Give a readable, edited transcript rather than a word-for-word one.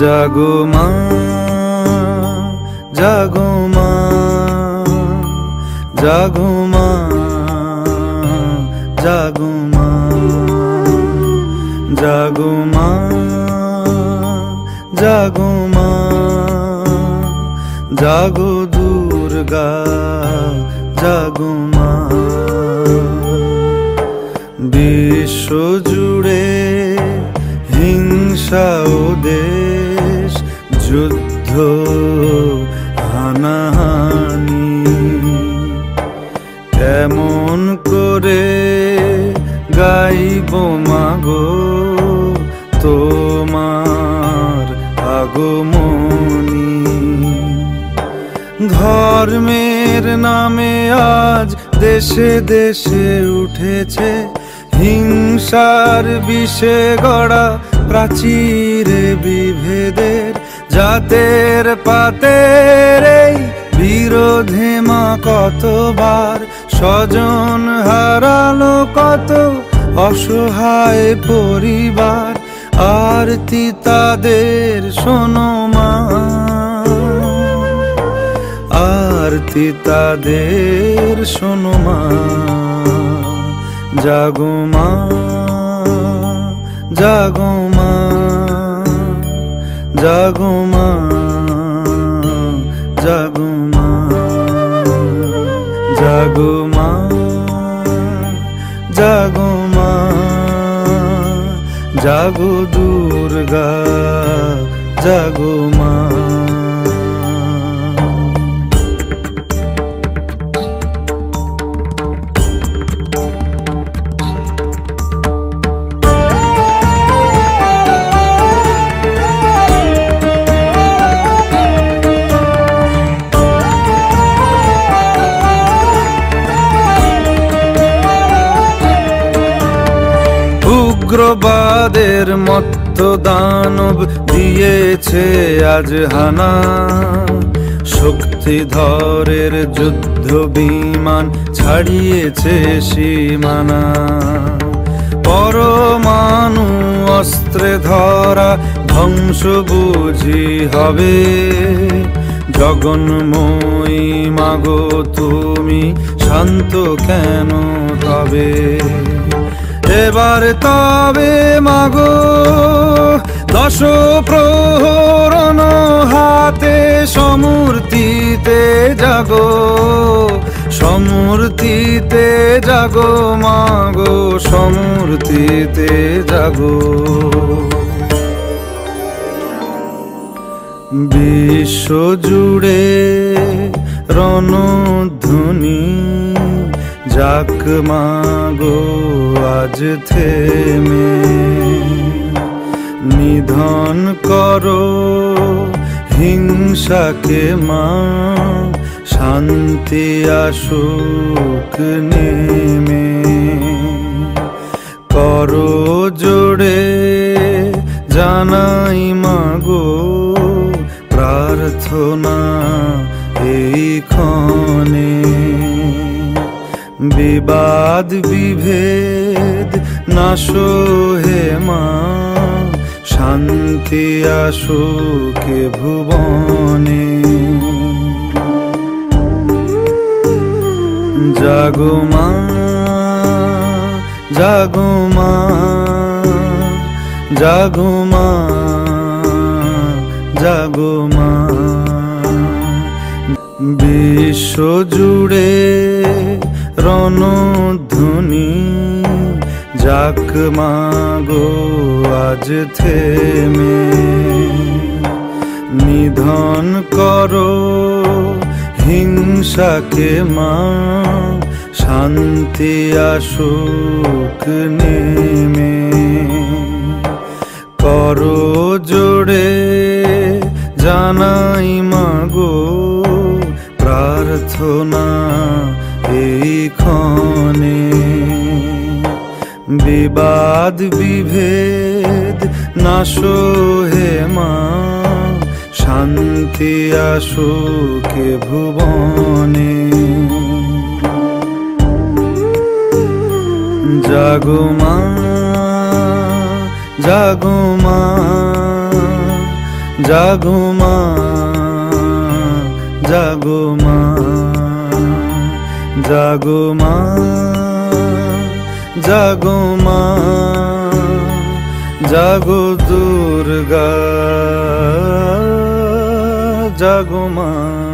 জাগো মা, জাগো মা, জাগো মা, জাগো মা, জাগো মা, জাগো মা, জাগো দুর্গা, জাগো মা। বিশ্ব জুড়ে হিংসা ও দেশ, যুদ্ধ হানাহানি, কেমন করে গাইব মাগো তোমার আগমনী। ধর্মের নামে আজ দেশে দেশে উঠেছে হিংসার বিষে গড়া প্রাচীরে বিভেদের, জাতের পাতের এই বিরোধে মা কতবার স্বজন হারালো কত অসহায় পরিবার। আরতি তাদের শোনো মা, আরতি তাদের শোনো মা। জাগো মা, জাগো মা, জাগো মা, জাগো মা, জাগো মা, জাগো মা, জাগো দুর্গা, জাগো মা। উগ্রবাদের মত্ত দানব দিয়েছে আজ হানা, শক্তিধরের যুদ্ধ বিমান ছাড়িয়েছে সীমানা। পরমাণু অস্ত্রে ধরা ধ্বংস বুঝি হবে, জগন্ময়ী মাগো তুমি শান্ত কেন তবে। এবার তবে মাগো দশ প্রহরণ হাতে সমূর্তিতে জাগো, সমূর্তিতে জাগো মাগো, সমূর্তিতে জাগো। বিশ্ব জুড়ে রণধ্বনি, যাক মাগো আজ থেমে। নিধন করো হিংসাকে মা, শান্তি আসুক নেমে। করো জোড়ে জানাই মাগো প্রার্থনা এই ক্ষণে। বিবাদ বিভেদ নাশো হে মা, শান্তি আসুক ভুবনে। জাগো মা, জাগো মা, জাগো মা, জাগো মা। বিশ্ব জুড়ে রণধ্বনি, যাক মাগো আজ থেমে। নিধন করো হিংসাকে মা, শান্তি আসুক নেমে। করো জোড়ে জানাই মাগো প্রার্থনা এই ক্ষণে। বিবাদ বিভেদ নাশো হে মা, শান্তি আসুক ভুবনে। জাগো মা, জাগো মা, জাগো মা, জাগো মা, জাগো মা, জাগো মা, জাগো দুর্গা, জাগো মা।